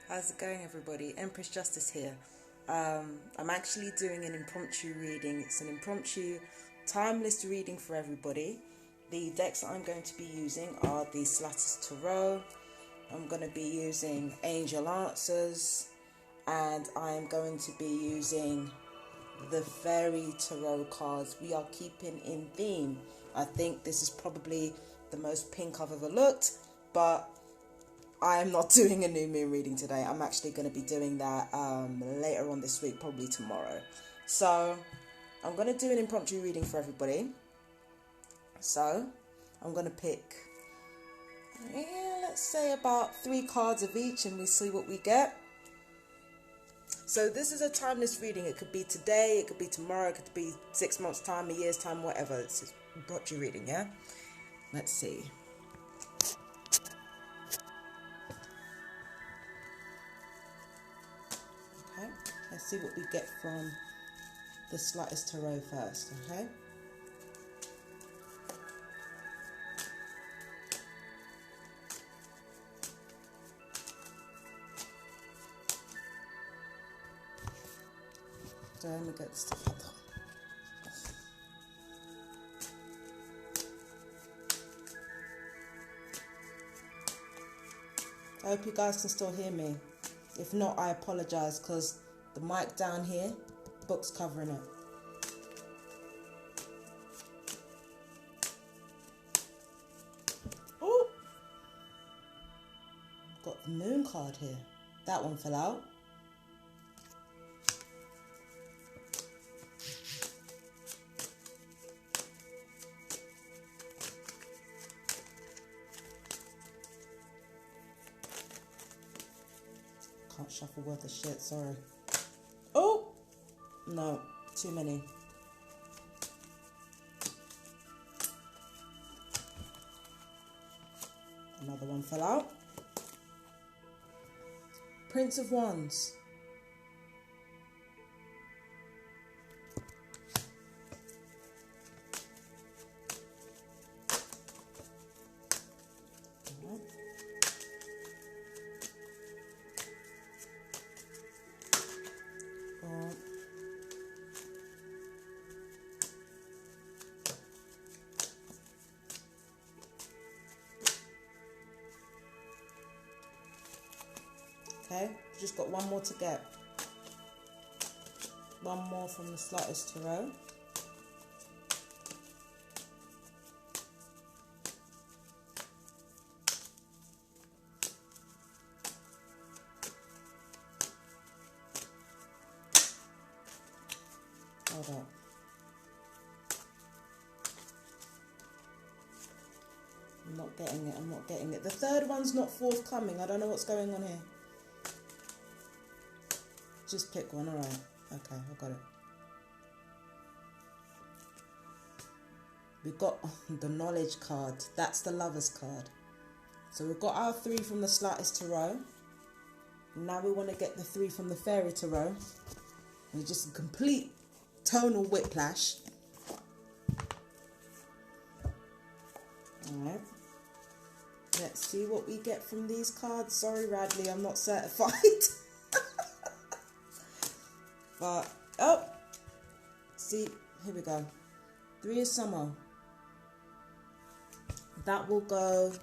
How's it going, everybody? Empress Justice here. I'm actually doing an impromptu reading. It's an impromptu, timeless reading for everybody. The decks that I'm going to be using are the Slatter's Tarot. I'm going to be using Angel Answers, and I'm going to be using the Fairy Tarot cards. We are keeping in theme. I think this is probably the most pink I've ever looked, but I'm not doing a new moon reading today. I'm actually going to be doing that later on this week, probably tomorrow. So I'm going to do an impromptu reading for everybody. So I'm going to pick, let's say about 3 cards of each, and we see what we get. So this is a timeless reading. It could be today, it could be tomorrow, it could be 6 months' time, a year's time, whatever. It's an impromptu reading, yeah? Let's see. Okay, let's see what we get from the Slatter's Tarot first, okay? So let me get the stuff out of the way. I hope you guys can still hear me. If not, I apologise because the mic down here, book's covering it. Oh! Got the moon card here. That one fell out. Can't shuffle worth of shit, sorry. Oh! No, too many. Another one fell out. Prince of Wands. Okay, just got one more to get. One more from the Slatter's Tarot. Hold up. I'm not getting it. The third one's not forthcoming. I don't know what's going on here. Just pick one, alright. Okay, I got it. We've got the Knowledge card. That's the Lover's card. So we've got our 3 from the Slatter's Tarot. Now we want to get the 3 from the Fairy Tarot. It's just a complete tonal whiplash. Alright. Let's see what we get from these cards. Sorry, Radley, I'm not certified. But, oh, see, here we go. 3 of Summer. That will go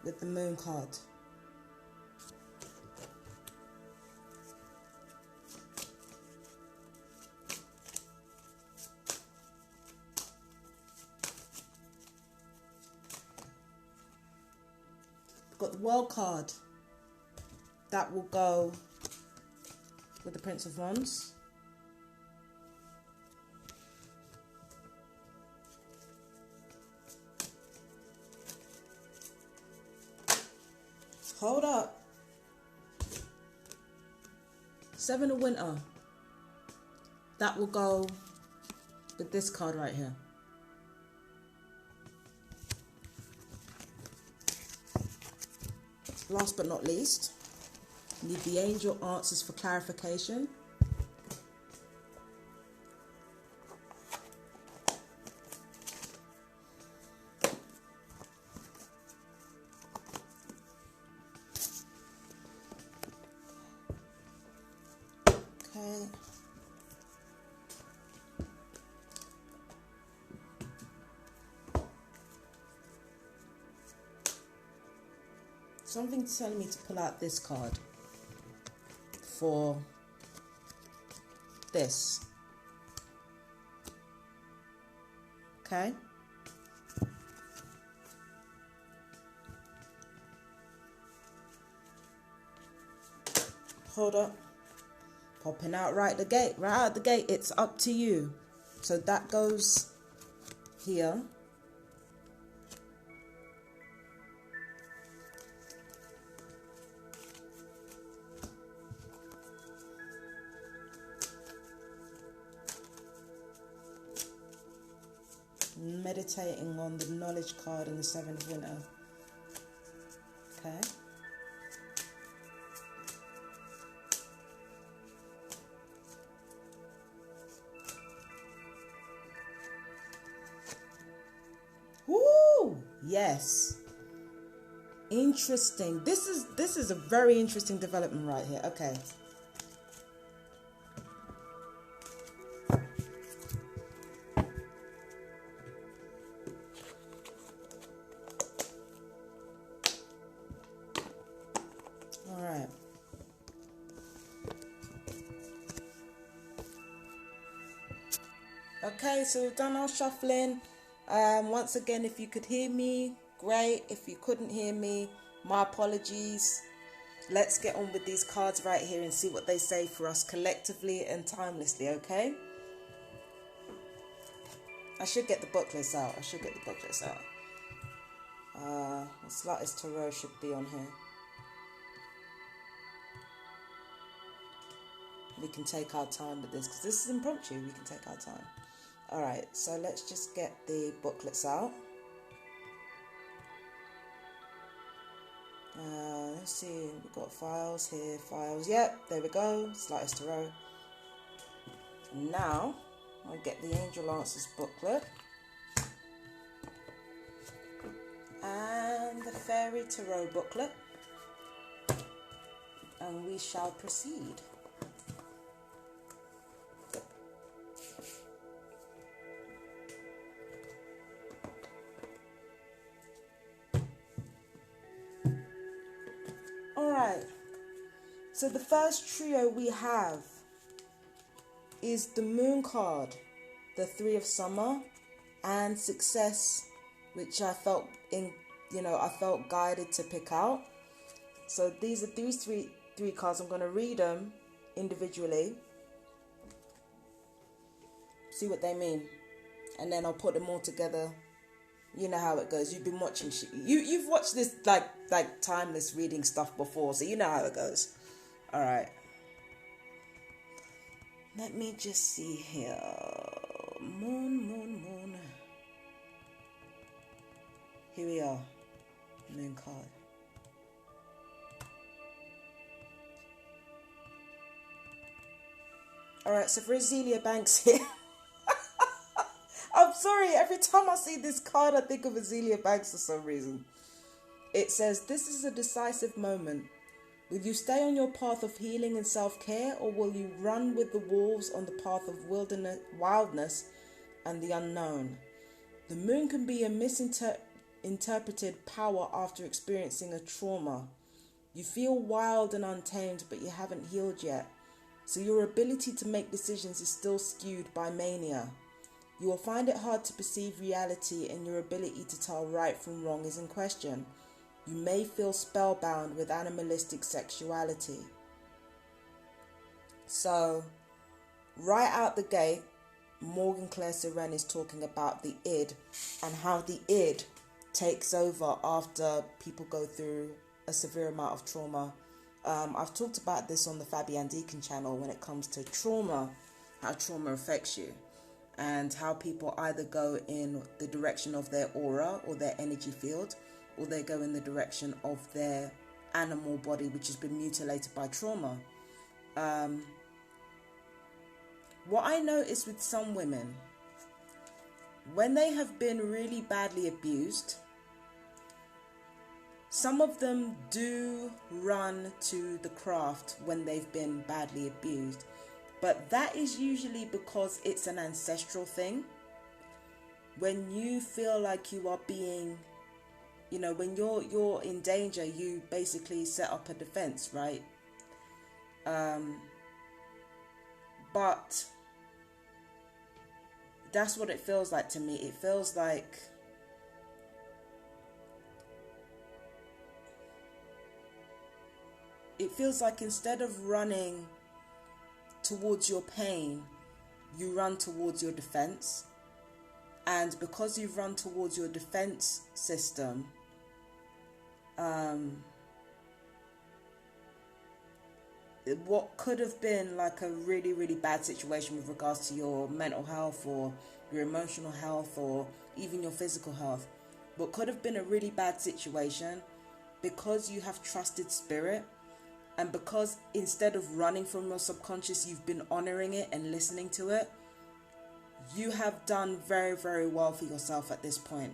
with the Moon card. We've got the World card. That will go with the Prince of Wands. Hold up. 7 of Winter. That will go with this card right here. Last but not least, need the Angel Answers for clarification. Something's telling me to pull out this card for this. Okay. Hold up. Popping out right out the gate. It's up to you. So that goes here. Meditating on the knowledge card and the seventh winter. Okay. Woo! Yes. Interesting. This is a very interesting development right here. Okay. Okay, so we've done our shuffling. Once again, if you could hear me, great. If you couldn't hear me, my apologies. Let's get on with these cards right here and see what they say for us collectively and timelessly, okay? I should get the booklets out. The slightest tarot should be on here. We can take our time with this because this is impromptu. We can take our time. Alright, so let's just get the booklets out. Let's see, we've got files here, files. Yep, there we go. Slightest tarot. Now, I'll get the Angel Answers booklet. And the Fairy Tarot booklet. And we shall proceed. So the first trio we have is the Moon card, the Three of Summer, and Success, which I felt guided to pick out. So these three cards. I'm going to read them individually, see what they mean, and then I'll put them all together. You know how it goes. You've been watching you've watched this like timeless reading stuff before, so you know how it goes. All right. Let me just see here. Moon. Here we are. Moon card. All right. So for Azealia Banks here. I'm sorry. Every time I see this card, I think of Azealia Banks for some reason. It says, "This is a decisive moment. Will you stay on your path of healing and self-care, or will you run with the wolves on the path of wildness and the unknown? The moon can be a misinterpreted power after experiencing a trauma. You feel wild and untamed, but you haven't healed yet. So your ability to make decisions is still skewed by mania. You will find it hard to perceive reality, and your ability to tell right from wrong is in question. You may feel spellbound with animalistic sexuality." So, right out the gate, Morgan Claire Seren is talking about the id and how the id takes over after people go through a severe amount of trauma. I've talked about this on the Fabian Deacon channel when it comes to trauma, how trauma affects you, and how people either go in the direction of their aura or their energy field, or they go in the direction of their animal body, which has been mutilated by trauma. What I notice with some women, when they have been really badly abused, some of them do run to the craft when they've been badly abused, but that is usually because it's an ancestral thing. When you feel like you are being you know, when you're in danger, you basically set up a defense, right? But that's what it feels like to me. It feels like instead of running towards your pain, you run towards your defense. And because you've run towards your defense system, what could have been like a really, really bad situation with regards to your mental health or your emotional health or even your physical health, what could have been a really bad situation, because you have trusted spirit, and because instead of running from your subconscious, you've been honoring it and listening to it, you have done very, very well for yourself at this point.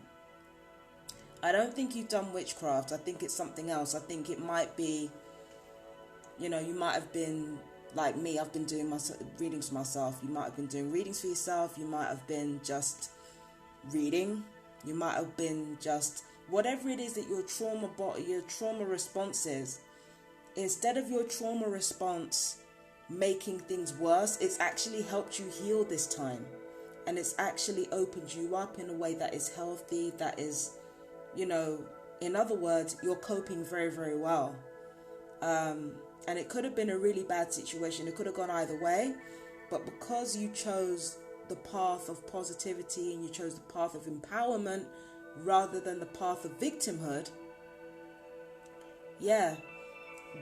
I don't think you've done witchcraft. I think it's something else. I think it might be, you know, you might have been like me. I've been doing my readings for myself. You might have been doing readings for yourself. You might have been just reading. You might have been just whatever it is that your trauma response is. Instead of your trauma response making things worse, it's actually helped you heal this time. And it's actually opened you up in a way that is healthy, that is, you know, in other words, you're coping very, very well. And it could have been a really bad situation. It could have gone either way. But because you chose the path of positivity and you chose the path of empowerment rather than the path of victimhood, yeah,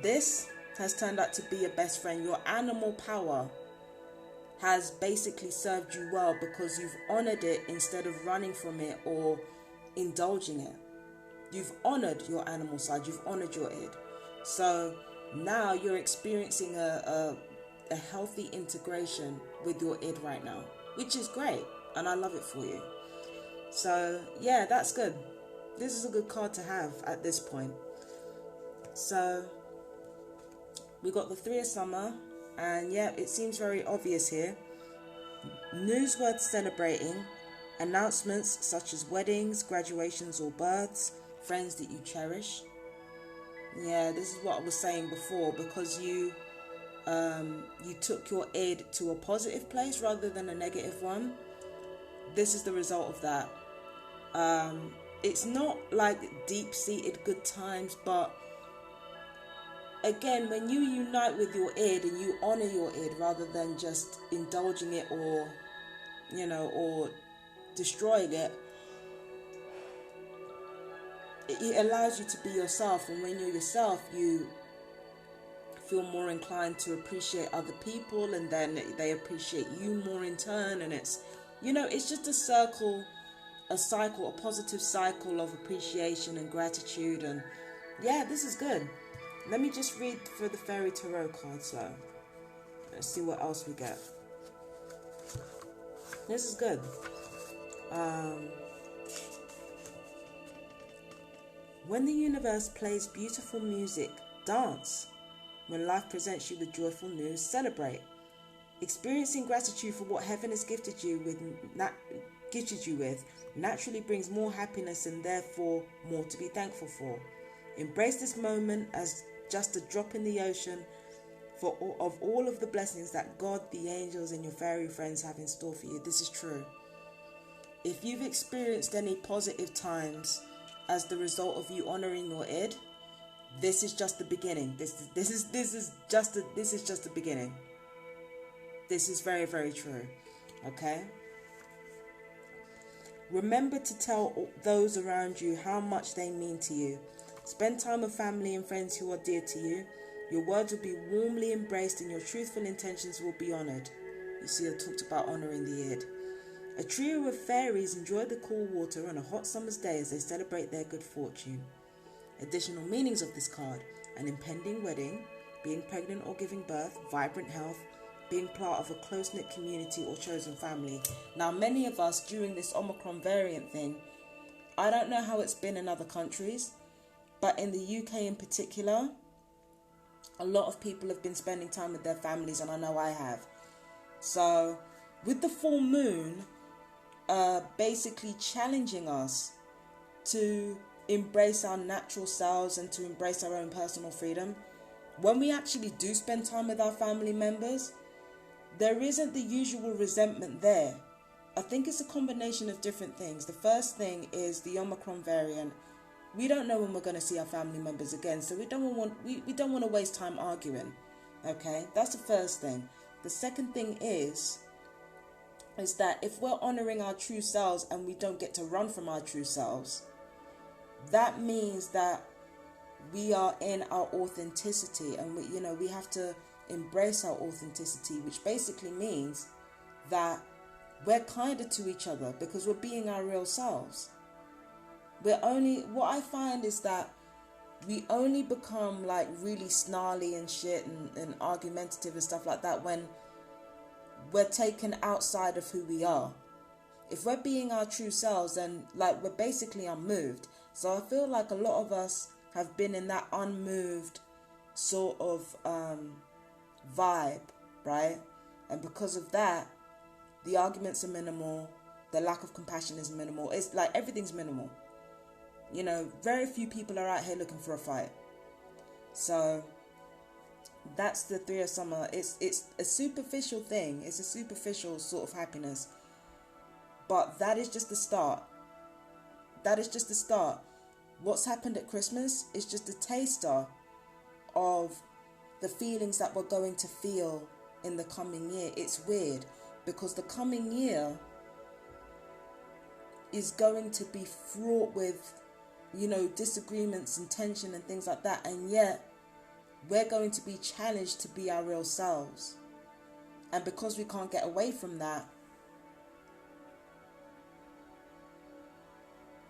this has turned out to be your best friend. Your animal power has basically served you well because you've honored it instead of running from it or indulging it. You've honored your animal side. You've honored your id. So now you're experiencing a healthy integration with your id right now, which is great, and I love it for you. So yeah, that's good. This is a good card to have at this point. So we got the Three of Summer, and yeah, it seems very obvious here. News worth celebrating, announcements such as weddings, graduations or births, friends that you cherish. Yeah, this is what I was saying before, because you took your id to a positive place rather than a negative one. This is the result of that. It's not like deep-seated good times, but again, when you unite with your id and you honor your id rather than just indulging it or, you know, or destroying it, it allows you to be yourself. And when you're yourself, you feel more inclined to appreciate other people, and then they appreciate you more in turn. And it's, you know, it's just a cycle, a positive cycle of appreciation and gratitude. And yeah, this is good. Let me just read for the Fairy Tarot card, so let's see what else we get. This is good. When the universe plays beautiful music, dance. When life presents you with joyful news, celebrate. Experiencing gratitude for what heaven has gifted you with naturally brings more happiness and therefore more to be thankful for. Embrace this moment as just a drop in the ocean of all of the blessings that God, the angels, and your fairy friends have in store for you. This is true. If you've experienced any positive times as the result of you honoring your id, this is just the beginning. This is just the beginning. This is very, very true. Okay? Remember to tell those around you how much they mean to you. Spend time with family and friends who are dear to you. Your words will be warmly embraced and your truthful intentions will be honoured. You see, I talked about honouring the id. A trio of fairies enjoy the cool water on a hot summer's day as they celebrate their good fortune. Additional meanings of this card: an impending wedding, being pregnant or giving birth, vibrant health, being part of a close-knit community or chosen family. Now, many of us during this Omicron variant thing, I don't know how it's been in other countries, but in the UK in particular, a lot of people have been spending time with their families, and I know I have. So, with the full moon basically challenging us to embrace our natural selves and to embrace our own personal freedom, when we actually do spend time with our family members, there isn't the usual resentment there. I think it's a combination of different things. The first thing is the Omicron variant. We don't know when we're going to see our family members again, so we don't want to waste time arguing. Okay, that's the first thing. The second thing is that if we're honoring our true selves and we don't get to run from our true selves, that means that we are in our authenticity, and we have to embrace our authenticity, which basically means that we're kinder to each other because we're being our real selves. What I find is that we only become like really snarly and shit and argumentative and stuff like that when we're taken outside of who we are. If we're being our true selves, then like we're basically unmoved. So I feel like a lot of us have been in that unmoved sort of vibe, right? And because of that, the arguments are minimal, the lack of compassion is minimal. It's like everything's minimal. Very few people are out here looking for a fight. So that's the 3 of summer. It's a superficial thing. It's a superficial sort of happiness. But that is just the start. That is just the start. What's happened at Christmas is just a taster of the feelings that we're going to feel in the coming year. It's weird because the coming year is going to be fraught with, disagreements and tension and things like that. And yet we're going to be challenged to be our real selves. And because we can't get away from that,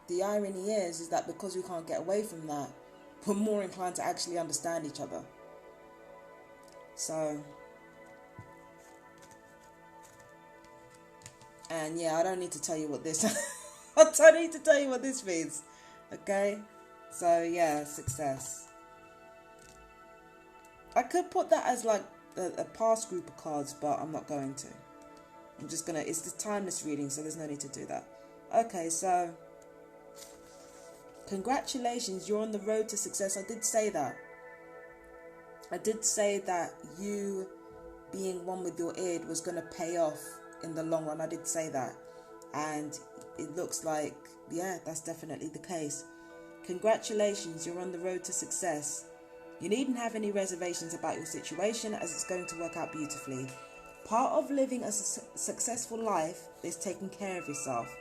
the irony is that because we can't get away from that, we're more inclined to actually understand each other. So, and yeah, I don't need to tell you what this I don't need to tell you what this means. Okay? So yeah, success. I could put that as like a past group of cards, but I'm not going to. I'm just gonna, it's the timeless reading, so there's no need to do that. Okay, so congratulations, you're on the road to success. I did say that. I did say that you being one with your id was going to pay off in the long run. I did say that. And it looks like, yeah, that's definitely the case. Congratulations, you're on the road to success. You needn't have any reservations about your situation, as it's going to work out beautifully. Part of living a successful life is taking care of yourself.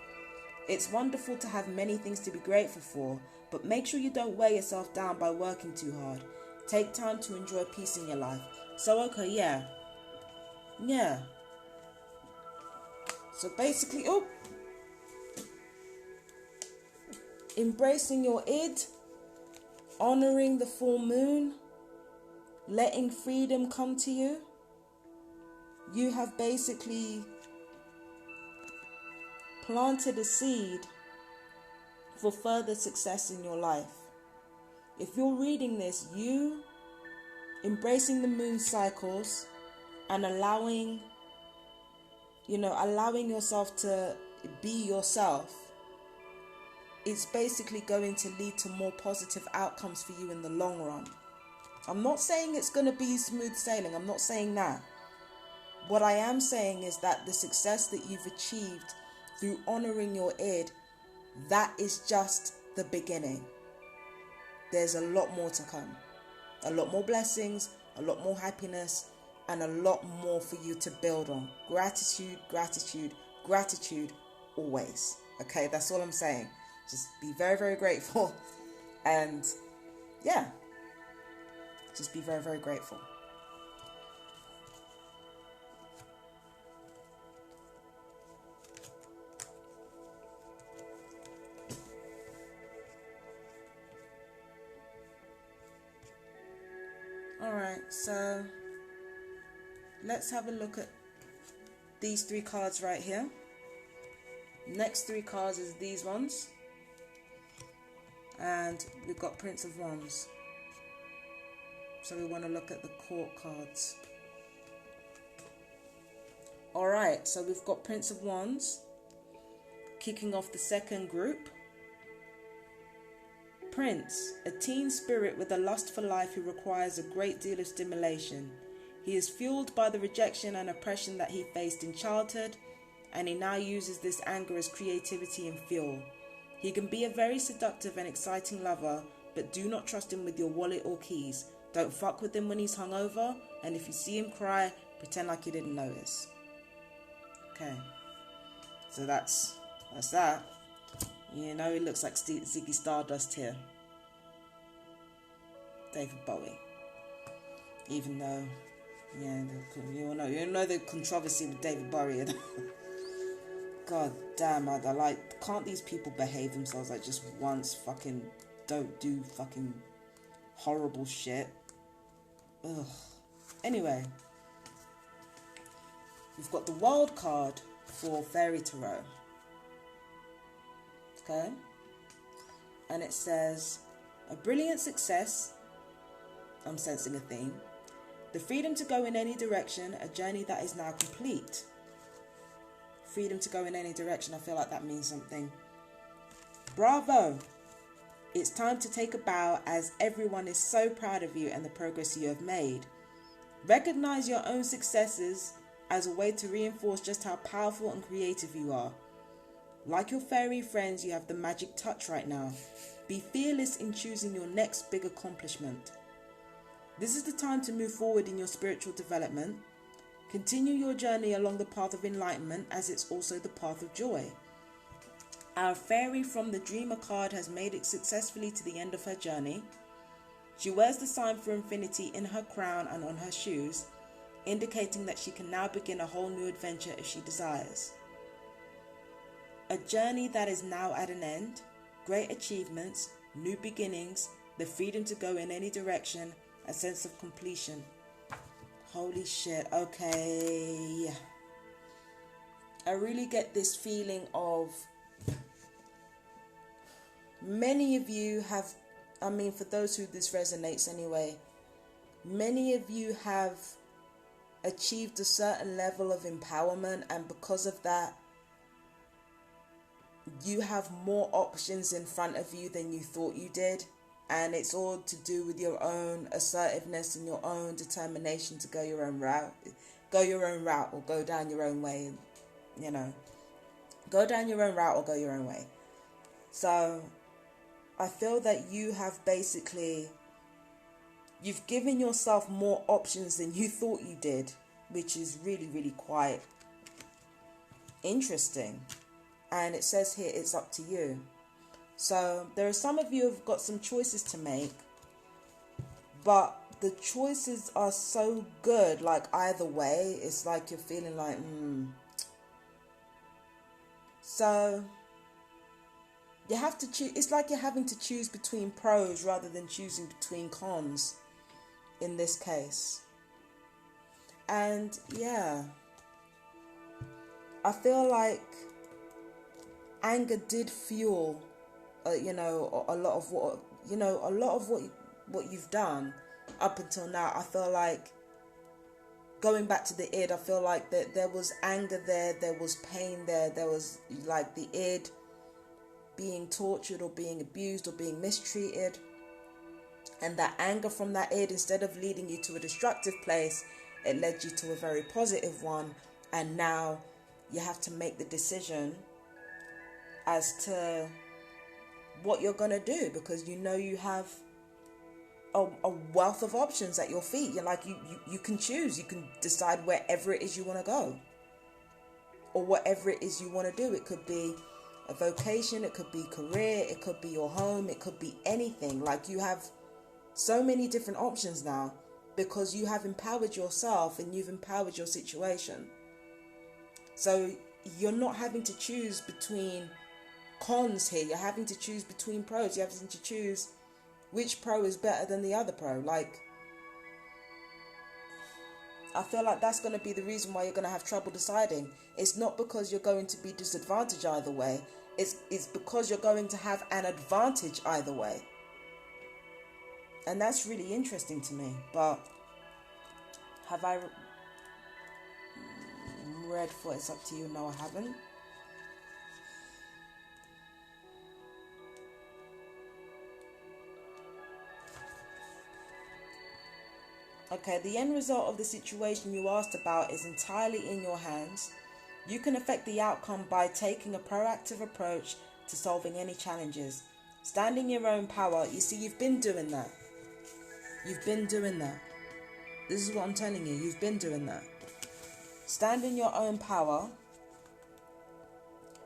It's wonderful to have many things to be grateful for, but make sure you don't wear yourself down by working too hard. Take time to enjoy peace in your life. So, okay, yeah. So basically, embracing your id, honoring the full moon, letting freedom come to you. You have basically planted a seed for further success in your life. If you're reading this, you embracing the moon cycles and allowing yourself to be yourself, it's basically going to lead to more positive outcomes for you in the long run. I'm not saying it's going to be smooth sailing. I'm not saying that. What I am saying is that the success that you've achieved through honoring your id, that is just the beginning. There's a lot more to come. A lot more blessings, a lot more happiness, and a lot more for you to build on. Gratitude, gratitude, gratitude always. Okay, that's all I'm saying. Just be very, very grateful. And yeah, just be very, very grateful. Alright, so let's have a look at these 3 cards right here. Next 3 cards is these ones. And we've got Prince of Wands. So we want to look at the court cards. Alright, so we've got Prince of Wands kicking off the second group. Prince, a teen spirit with a lust for life who requires a great deal of stimulation. He is fueled by the rejection and oppression that he faced in childhood, and he now uses this anger as creativity and fuel. He can be a very seductive and exciting lover, but do not trust him with your wallet or keys. Don't fuck with him when he's hungover, and if you see him cry, pretend like you didn't notice. Okay, so that's that. You know, it looks like Ziggy Stardust here. David Bowie. Even though, yeah, you know the controversy with David Bowie. God damn, I like, can't these people behave themselves like just once? Fucking don't do fucking horrible shit. Ugh. Anyway, we've got the wild card for Fairy Tarot. Okay? And it says, a brilliant success. I'm sensing a theme. The freedom to go in any direction, a journey that is now complete. Freedom to go in any direction, I feel like that means something. Bravo! It's time to take a bow as everyone is so proud of you and the progress you have made. Recognize your own successes as a way to reinforce just how powerful and creative you are. Like your fairy friends, you have the magic touch right now. Be fearless in choosing your next big accomplishment. This is the time to move forward in your spiritual development. Continue your journey along the path of enlightenment, as it's also the path of joy. Our fairy from the Dreamer card has made it successfully to the end of her journey. She wears the sign for infinity in her crown and on her shoes, indicating that she can now begin a whole new adventure if she desires. A journey that is now at an end, great achievements, new beginnings, the freedom to go in any direction, a sense of completion. Holy shit, okay. I really get this feeling of many of you have, I mean, for those who this resonates anyway, many of you have achieved a certain level of empowerment, and because of that, you have more options in front of you than you thought you did. And it's all to do with your own assertiveness and your own determination to go your own route. Go your own route or go down your own way. You know, go down your own route or go your own way. So I feel that you have basically, you've given yourself more options than you thought you did, which is really, really quite interesting. And it says here, it's up to you. So there are some of you who have got some choices to make, but the choices are so good, like either way, it's like you're feeling like, So you have to choose. It's like you're having to choose between pros rather than choosing between cons in this case. And yeah, I feel like anger did fuel a lot of what you've done up until now. I feel like, going back to the id, I feel like that there was anger there was pain there was like the id being tortured or being abused or being mistreated, and that anger from that id, instead of leading you to a destructive place, it led you to a very positive one. And now you have to make the decision as to what you're going to do, because you know you have a wealth of options at your feet. You're like, you can choose. You can decide wherever it is you want to go, or whatever it is you want to do. It could be a vocation, it could be career, it could be your home, it could be anything. Like, you have so many different options now because you have empowered yourself and you've empowered your situation. So you're not having to choose between cons here. You're having to choose between pros. You're having to choose which pro is better than the other pro. Like, I feel like that's going to be the reason why you're going to have trouble deciding. It's not because you're going to be disadvantaged either way. It's because you're going to have an advantage either way. And that's really interesting to me. But have I read for It's Up to You? No, I haven't. Okay, the end result of the situation you asked about is entirely in your hands. You can affect the outcome by taking a proactive approach to solving any challenges. Stand in your own power. You see, you've been doing that. You've been doing that. This is what I'm telling you. You've been doing that. Stand in your own power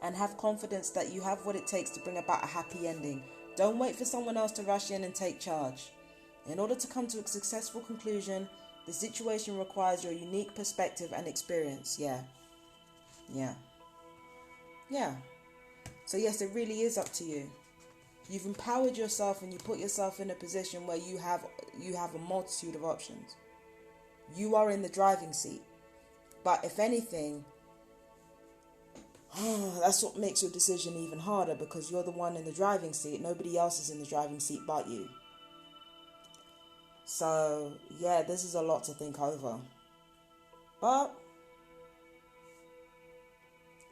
and have confidence that you have what it takes to bring about a happy ending. Don't wait for someone else to rush in and take charge. In order to come to a successful conclusion, the situation requires your unique perspective and experience. Yeah. So yes, it really is up to you. You've empowered yourself and you put yourself in a position where you have a multitude of options. You are in the driving seat. But if anything, that's what makes your decision even harder, because you're the one in the driving seat. Nobody else is in the driving seat but you. So, yeah, this is a lot to think over. But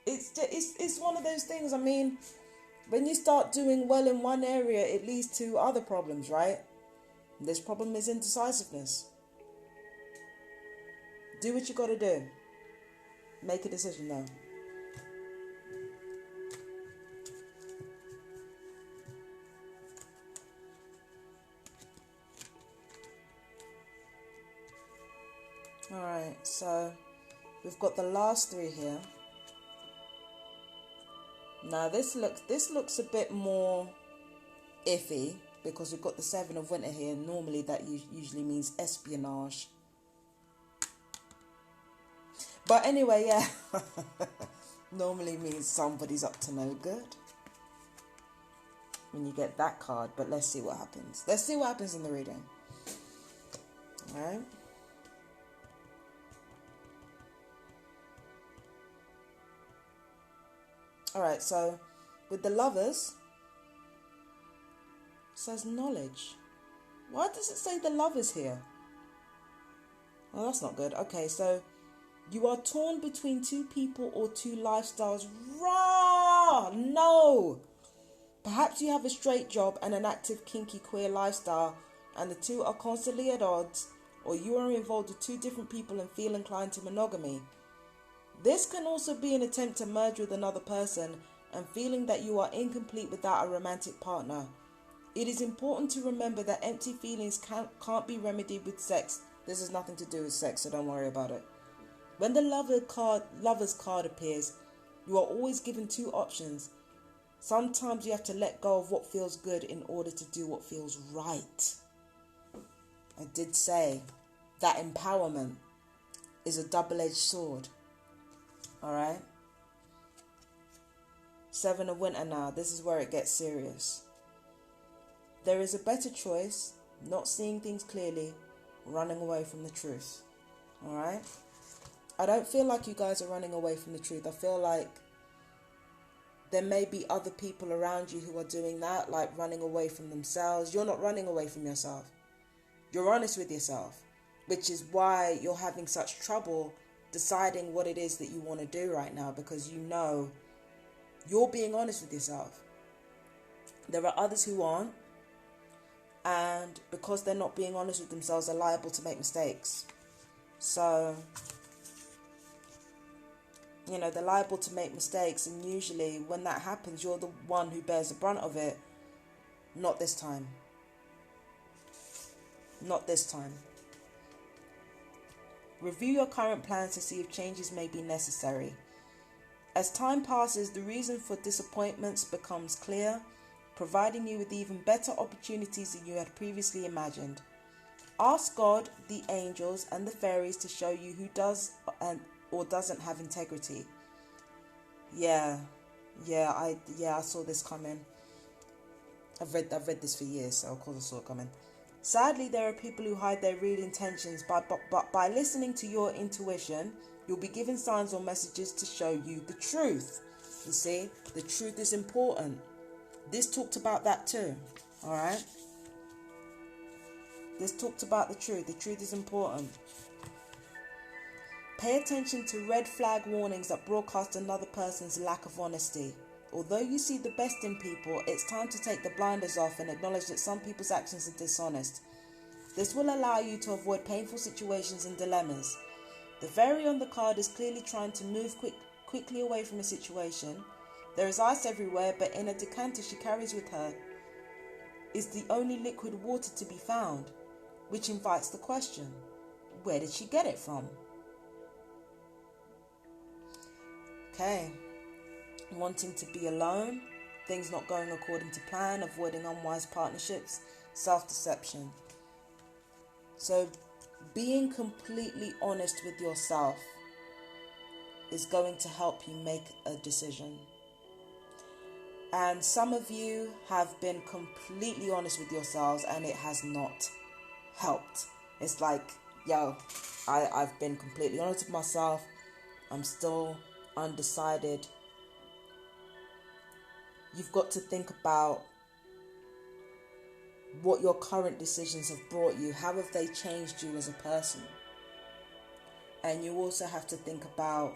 it's one of those things. I mean, when you start doing well in one area, it leads to other problems, right? This problem is indecisiveness. Do what you got to do. Make a decision though. Alright, so we've got the last three here. Now this looks a bit more iffy, because we've got the Seven of Winter here. Normally that usually means espionage. But anyway, yeah. Normally means somebody's up to no good when you get that card. But let's see what happens. Let's see what happens in the reading. Alright. Alright, so with the Lovers, it says knowledge. Why does it say the Lovers here? Well, that's not good. Okay, so you are torn between two people or two lifestyles. Rah! No! Perhaps you have a straight job and an active kinky queer lifestyle, and the two are constantly at odds, or you are involved with two different people and feel inclined to monogamy. This can also be an attempt to merge with another person and feeling that you are incomplete without a romantic partner. It is important to remember that empty feelings can't be remedied with sex. This has nothing to do with sex, so don't worry about it. When the Lover's card appears, you are always given two options. Sometimes you have to let go of what feels good in order to do what feels right. I did say that empowerment is a double-edged sword. Alright? Seven of Winter now. This is where it gets serious. There is a better choice, not seeing things clearly, running away from the truth. Alright? I don't feel like you guys are running away from the truth. I feel like there may be other people around you who are doing that, like running away from themselves. You're not running away from yourself. You're honest with yourself, which is why you're having such trouble deciding what it is that you want to do right now, because you know you're being honest with yourself. There are others who aren't, and because they're not being honest with themselves, they're liable to make mistakes. So, you know, they're liable to make mistakes, and usually when that happens, you're the one who bears the brunt of it. Not this time. Not this time. Review your current plans to see if changes may be necessary. As time passes, the reason for disappointments becomes clear, providing you with even better opportunities than you had previously imagined. Ask God, the angels, and the fairies to show you who does or doesn't have integrity. I saw this coming. I've read this for years, so of course I saw it coming. Sadly, there are people who hide their real intentions, but by listening to your intuition, you'll be given signs or messages to show you the truth. You see, the truth is important. This talked about that too, alright? This talked about the truth. The truth is important. Pay attention to red flag warnings that broadcast another person's lack of honesty. Although you see the best in people, it's time to take the blinders off and acknowledge that some people's actions are dishonest. This will allow you to avoid painful situations and dilemmas. The fairy on the card is clearly trying to move quickly away from a situation. There is ice everywhere, but in a decanter she carries with her is the only liquid water to be found, which invites the question, where did she get it from? Okay, wanting to be alone, things not going according to plan, avoiding unwise partnerships, self-deception. So being completely honest with yourself is going to help you make a decision. And some of you have been completely honest with yourselves and it has not helped. It's like, I've been completely honest with myself. I'm still undecided. You've got to think about what your current decisions have brought you. How have they changed you as a person? And you also have to think about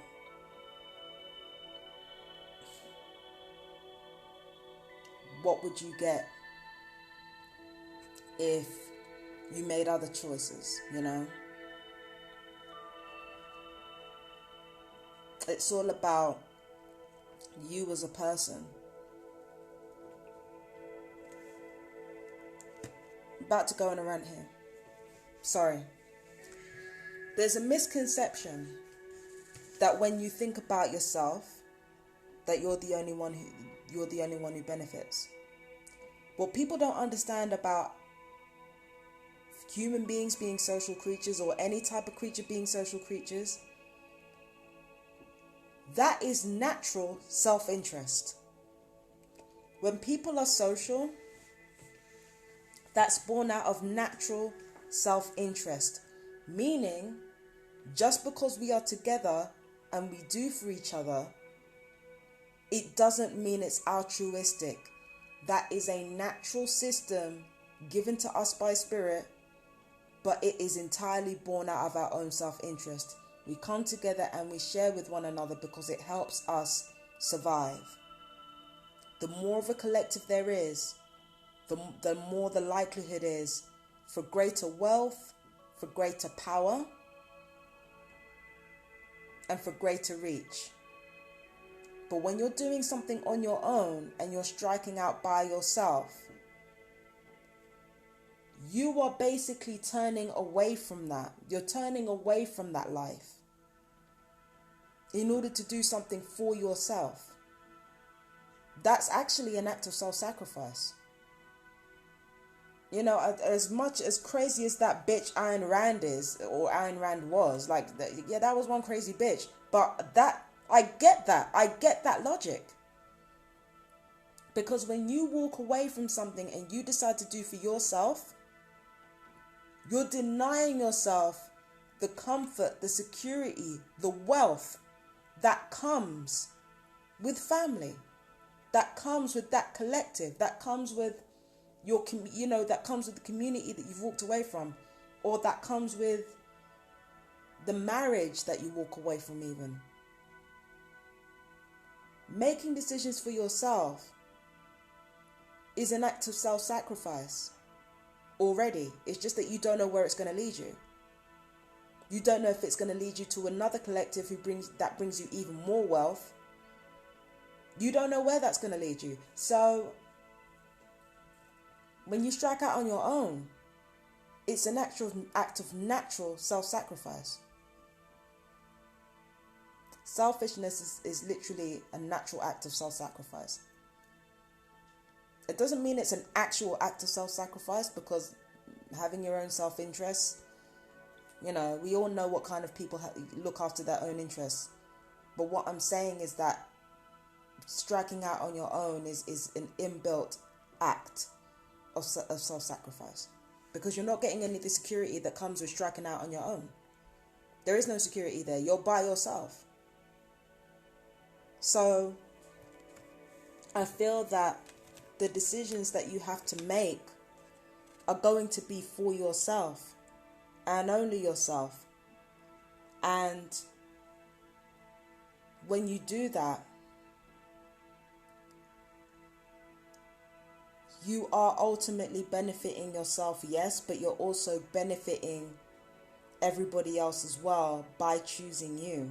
what would you get if you made other choices, It's all about you as a person. About to go on a rant here. Sorry. There's a misconception that when you think about yourself, that you're the only one who benefits. What people don't understand about human beings being social creatures, or any type of creature being social creatures, that is natural self-interest. When people are social, that's born out of natural self-interest. Meaning, just because we are together and we do for each other, it doesn't mean it's altruistic. That is a natural system given to us by spirit, but it is entirely born out of our own self-interest. We come together and we share with one another because it helps us survive. The more of a collective there is, the more the likelihood is for greater wealth, for greater power, and for greater reach. But when you're doing something on your own and you're striking out by yourself, you are basically turning away from that. You're turning away from that life in order to do something for yourself. That's actually an act of self-sacrifice. As much as crazy as that bitch Ayn Rand is, or Ayn Rand was, that was one crazy bitch. But I get that logic. Because when you walk away from something and you decide to do for yourself, you're denying yourself the comfort, the security, the wealth that comes with family, that comes with that collective, that comes with that comes with the community that you've walked away from, or that comes with the marriage that you walk away from even. Making decisions for yourself is an act of self-sacrifice already. It's just that you don't know where it's going to lead you. You don't know if it's going to lead you to another collective that brings you even more wealth. You don't know where that's going to lead you. So when you strike out on your own, it's an actual act of natural self-sacrifice. Selfishness is literally a natural act of self-sacrifice. It doesn't mean it's an actual act of self-sacrifice, because having your own self-interest, we all know what kind of people look after their own interests. But what I'm saying is that striking out on your own is an inbuilt act of self-sacrifice, because you're not getting any of the security that comes with striking out on your own. There is no security there. You're by yourself. So I feel that the decisions that you have to make are going to be for yourself and only yourself. And when you do that, You are ultimately benefiting yourself, yes, but you're also benefiting everybody else as well by choosing you.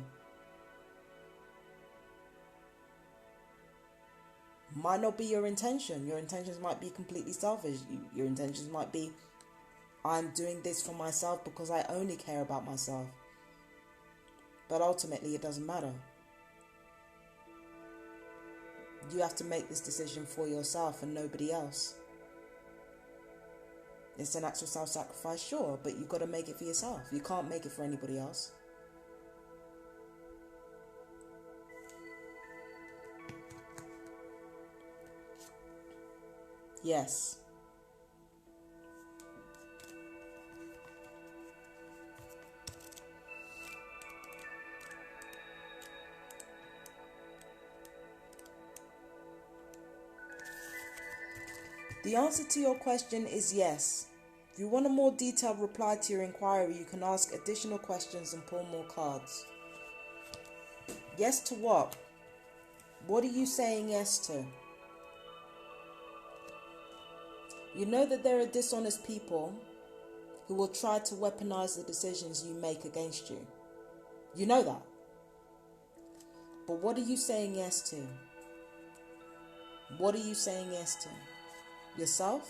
Might not be your intention. Your intentions might be completely selfish. Your intentions might be, I'm doing this for myself because I only care about myself. But ultimately, it doesn't matter. You have to make this decision for yourself and nobody else. It's an act of self-sacrifice, sure, but you've got to make it for yourself. You can't make it for anybody else. Yes. The answer to your question is yes. If you want a more detailed reply to your inquiry, you can ask additional questions and pull more cards. Yes to what? What are you saying yes to? You know that there are dishonest people who will try to weaponize the decisions you make against you. You know that. But what are you saying yes to? What are you saying yes to? Yourself?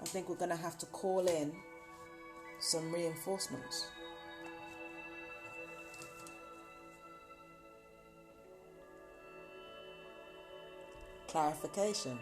I think we're going to have to call in some reinforcements. Clarification.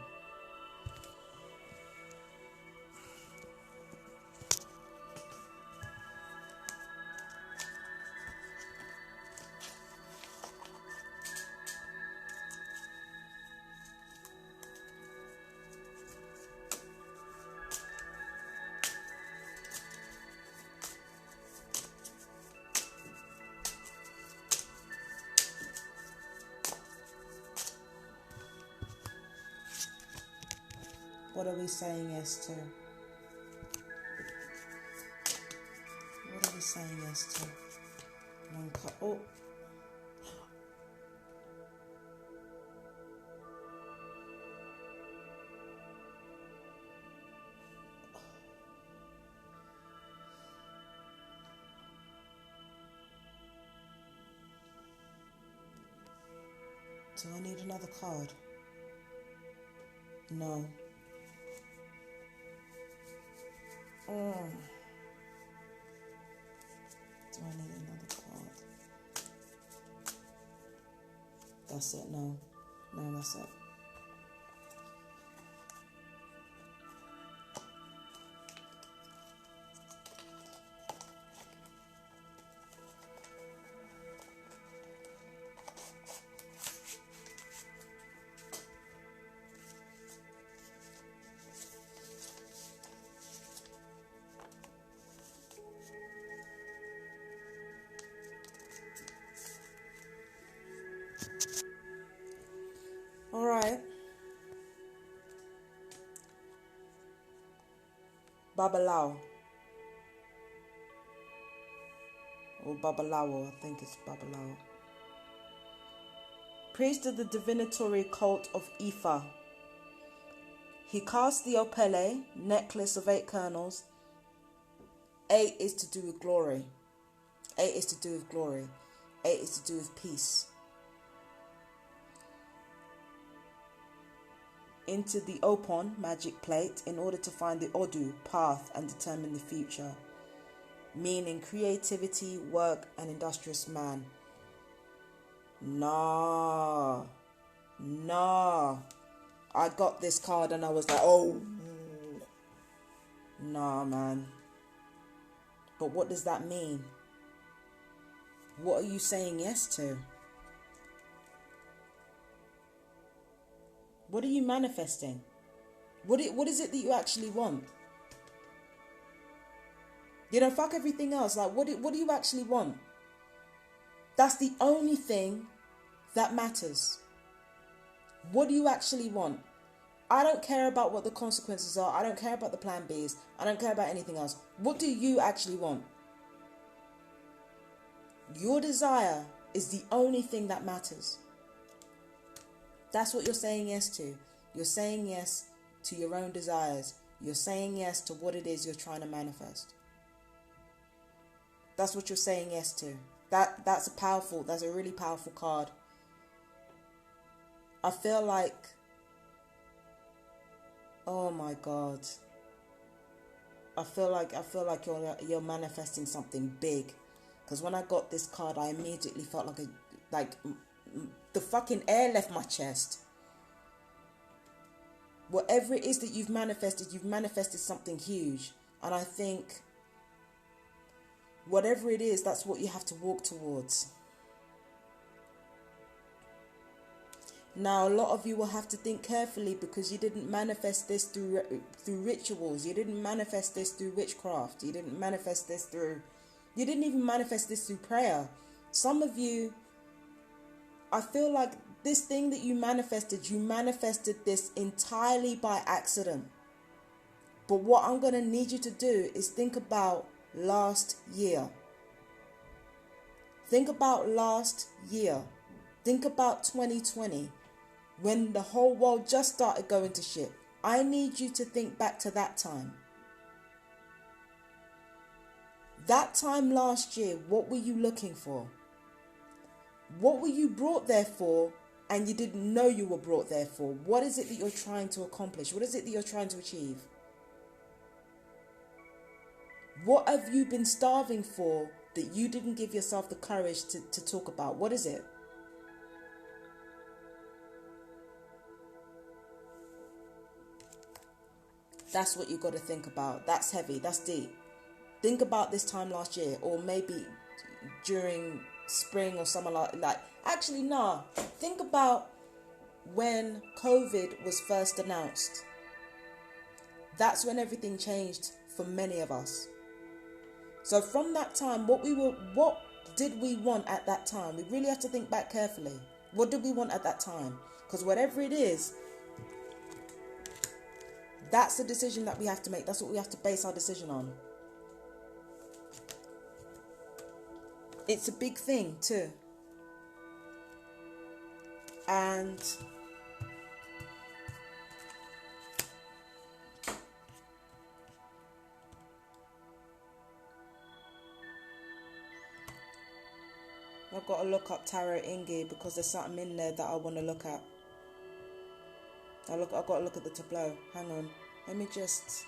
What are we saying yes to? What are we saying yes to? One card. Oh. Do I need another card? No. Do I need another card? That's it, no. No, that's it. All right. Babalao. Or Babalao, I think it's Babalao. Priest of the divinatory cult of Ifa. He cast the Opele, necklace of 8 kernels. 8 is to do with glory. 8 is to do with glory. 8 is to do with peace. Into the Opon magic plate in order to find the Odu path and determine the future. Meaning creativity, work, and industrious man. Nah. I got this card and I was like, oh. Nah, man. But what does that mean? What are you saying yes to? What are you manifesting? What is it that you actually want? You know, fuck everything else. Like, what do you actually want? That's the only thing that matters. What do you actually want? I don't care about what the consequences are. I don't care about the plan Bs. I don't care about anything else. What do you actually want? Your desire is the only thing that matters. That's what you're saying yes to. You're saying yes to your own desires. You're saying yes to what it is you're trying to manifest. That's what you're saying yes to. That's a really powerful card. I feel like, oh my God. I feel like you're manifesting something big. Because when I got this card, I immediately felt like the fucking air left my chest. Whatever it is that you've manifested something huge. And I think whatever it is, that's what you have to walk towards. Now, a lot of you will have to think carefully because you didn't manifest this through rituals. You didn't manifest this through witchcraft. You didn't even manifest this through prayer. Some of you, I feel like this thing that you manifested this entirely by accident. But what I'm going to need you to do is think about last year. Think about last year. Think about 2020. When the whole world just started going to shit. I need you to think back to that time. That time last year, what were you looking for? What were you brought there for and you didn't know you were brought there for? What is it that you're trying to accomplish? What is it that you're trying to achieve? What have you been starving for that you didn't give yourself the courage to talk about? What is it? That's what you got to think about. That's heavy. That's deep. Think about this time last year, or maybe during spring or summer. Actually, no. Think about when COVID was first announced. That's when everything changed for many of us. So from that time, what did we want at that time? We really have to think back carefully. What did we want at that time? Because whatever it is, that's the decision that we have to make. That's what we have to base our decision on. It's a big thing too. And I've got to look up Tarot Ingi because there's something in there that I want to look at. I've got to look at the tableau. Hang on. Let me just...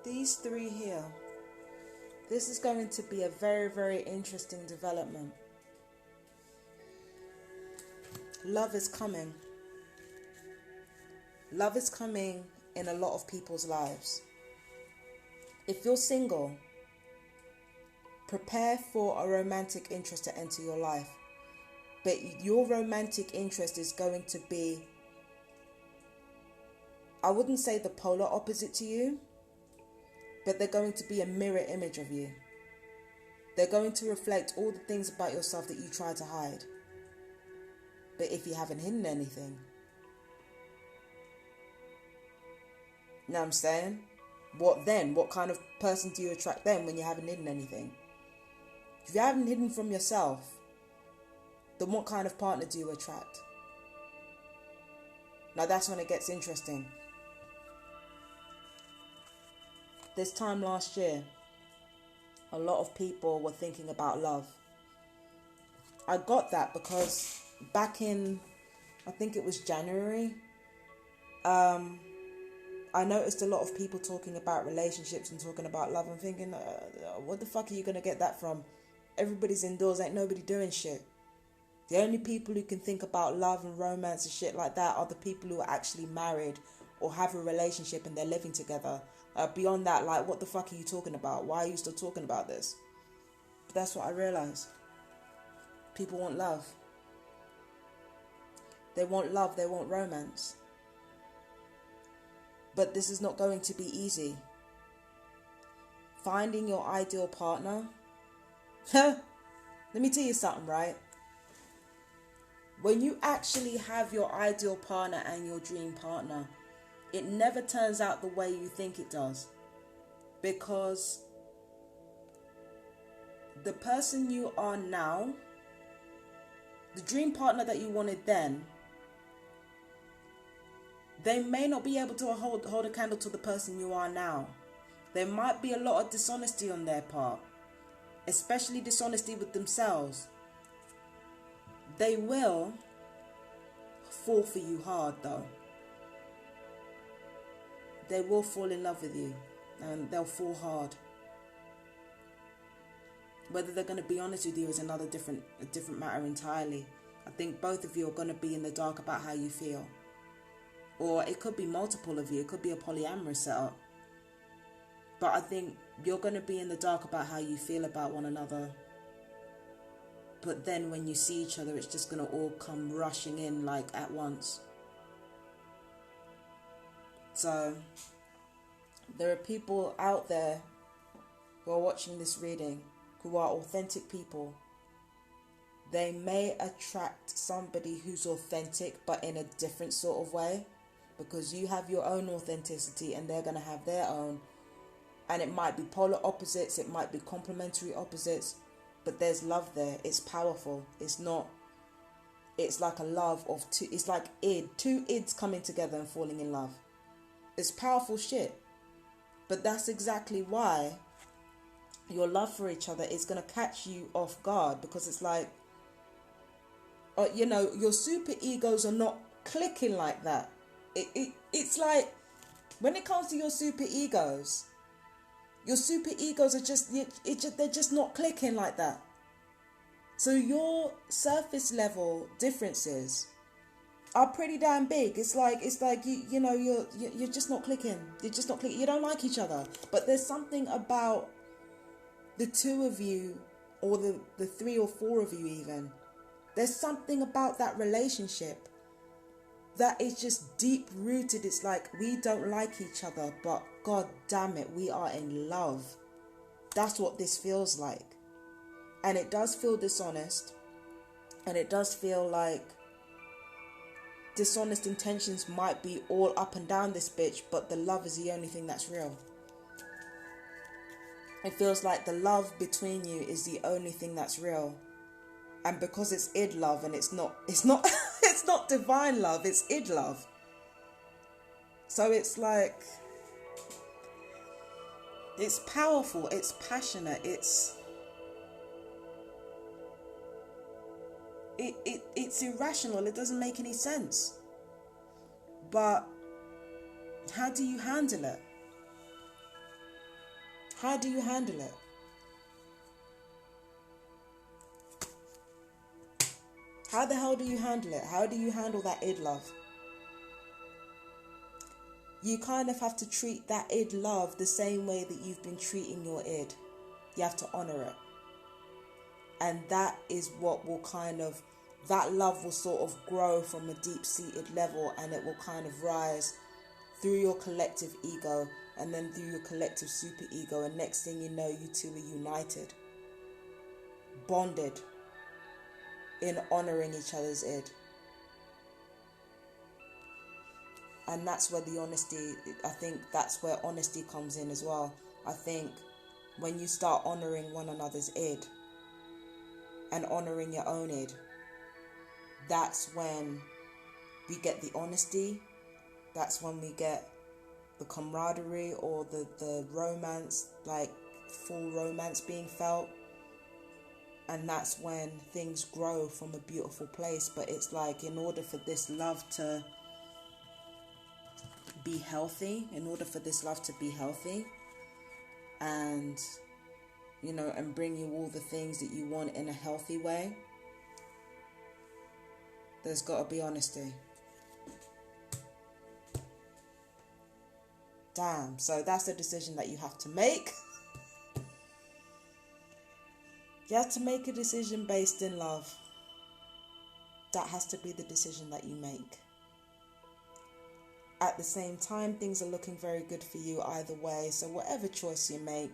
These three here, this is going to be a very, very interesting development. Love is coming. Love is coming in a lot of people's lives. If you're single, prepare for a romantic interest to enter your life. But your romantic interest is going to be, I wouldn't say the polar opposite to you, but they're going to be a mirror image of you. They're going to reflect all the things about yourself that you try to hide. But if you haven't hidden anything, you know what I'm saying? What then? What kind of person do you attract then when you haven't hidden anything? If you haven't hidden from yourself, then what kind of partner do you attract? Now that's when it gets interesting. This time last year, a lot of people were thinking about love. I got that because back in, I think it was January, I noticed a lot of people talking about relationships and talking about love. I'm thinking, what the fuck are you going to get that from? Everybody's indoors, ain't nobody doing shit. The only people who can think about love and romance and shit like that are the people who are actually married or have a relationship and they're living together. Beyond that, like, what the fuck are you talking about? Why are you still talking about this? But that's what I realized. People want love. They want love, they want romance. But this is not going to be easy. Finding your ideal partner. Let me tell you something, right? When you actually have your ideal partner and your dream partner, it never turns out the way you think it does. Because the person you are now, the dream partner that you wanted then, they may not be able to hold a candle to the person you are now. There might be a lot of dishonesty on their part, especially dishonesty with themselves. They will fall for you hard though. They will fall in love with you and they'll fall hard. Whether they're going to be honest with you is a different matter entirely. I think both of you are going to be in the dark about how you feel. Or it could be multiple of you. It could be a polyamorous setup. But I think you're going to be in the dark about how you feel about one another. But then when you see each other, it's just going to all come rushing in like at once. So there are people out there who are watching this reading who are authentic people. They may attract somebody who's authentic but in a different sort of way, because you have your own authenticity and they're going to have their own. And it might be polar opposites, it might be complementary opposites, but there's love there. It's powerful. It's not, it's like a love of two, it's like two ids coming together and falling in love. It's powerful shit. But that's exactly why your love for each other is going to catch you off guard, because it's like, your super egos are not clicking like that. It's like, when it comes to your super egos are they're just not clicking like that. So your surface level differences are pretty damn big. It's like you're just not clicking. You're just not clicking. You don't like each other. But there's something about the two of you, or the three or four of you even. There's something about that relationship that is just deep rooted. It's like, we don't like each other, but god damn it, we are in love. That's what this feels like. And it does feel dishonest, and it does feel like dishonest intentions might be all up and down this bitch, but the love is the only thing that's real. It feels like the love between you is the only thing that's real. And because it's id love, and it's not it's not divine love, it's id love. So it's like, it's powerful, it's passionate, it's irrational, it doesn't make any sense. But how do you handle it? How do you handle it? How the hell do you handle it? How do you handle that id love? You kind of have to treat that id love the same way that you've been treating your id. You have to honor it. And that is what will that love will sort of grow from a deep-seated level, and it will kind of rise through your collective ego and then through your collective super ego. And next thing you know, you two are united, bonded in honoring each other's id. And that's where I think that's where honesty comes in as well. I think when you start honoring one another's id and honoring your own id, that's when we get the honesty. That's when we get the camaraderie, or the romance, like full romance being felt. And that's when things grow from a beautiful place. But it's like, in order for this love to be healthy, and and bring you all the things that you want in a healthy way, there's got to be honesty. Damn. So that's the decision that you have to make. You have to make a decision based in love. That has to be the decision that you make. At the same time, things are looking very good for you either way. So whatever choice you make,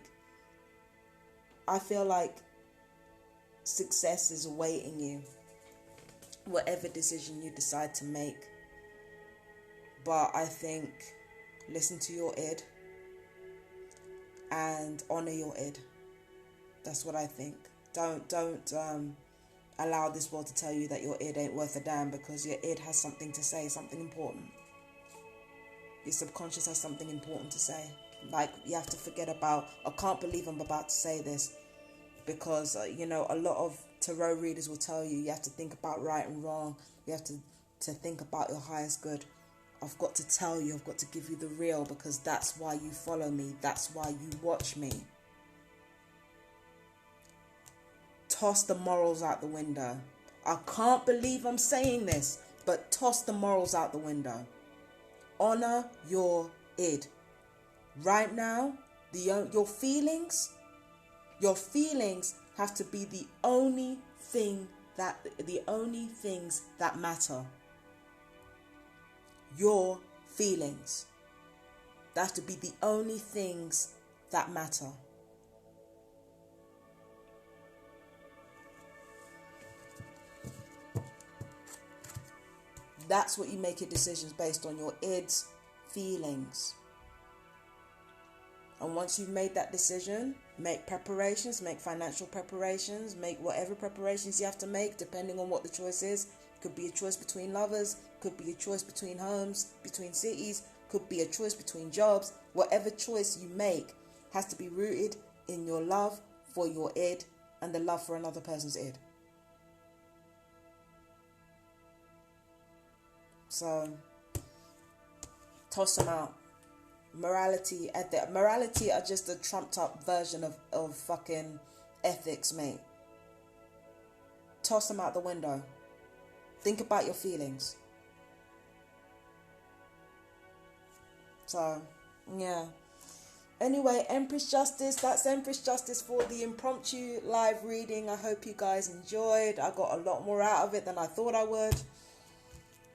I feel like success is awaiting you. Whatever decision you decide to make. But I think listen to your id and honor your id. That's what I think. Don't allow this world to tell you that your id ain't worth a damn, because your id has something to say, something important. Your subconscious has something important to say. Like, you have to forget about, I can't believe I'm about to say this, because a lot of tarot readers will tell you have to think about right and wrong. You have to think about your highest good. I've got to tell you, I've got to give you the real, because that's why you follow me. That's why you watch me. Toss the morals out the window. I can't believe I'm saying this, but toss the morals out the window. Honor your id. Right now, your feelings have to be the only things that matter. Your feelings. That have to be the only things that matter. That's what you make your decisions based on, your id's feelings. And once you've made that decision, make preparations, make financial preparations, make whatever preparations you have to make, depending on what the choice is. Could be a choice between lovers, could be a choice between homes, between cities, could be a choice between jobs. Whatever choice you make has to be rooted in your love for your id and the love for another person's id. So, toss them out. Morality are just a trumped up version of fucking ethics, mate. Toss them out the window. Think about your feelings. So, yeah. Anyway, Empress Justice, that's Empress Justice for the impromptu live reading. I hope you guys enjoyed. I got a lot more out of it than I thought I would.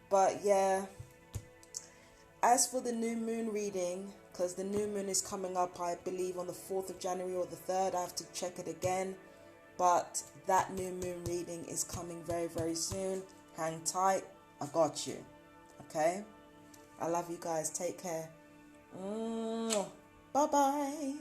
But yeah, as for the new moon reading, because the new moon is coming up, I believe on the 4th of January or the 3rd, I have to check it again. But that new moon reading is coming very, very soon. Hang tight, I got you. Okay? I love you guys. Take care. Bye-bye.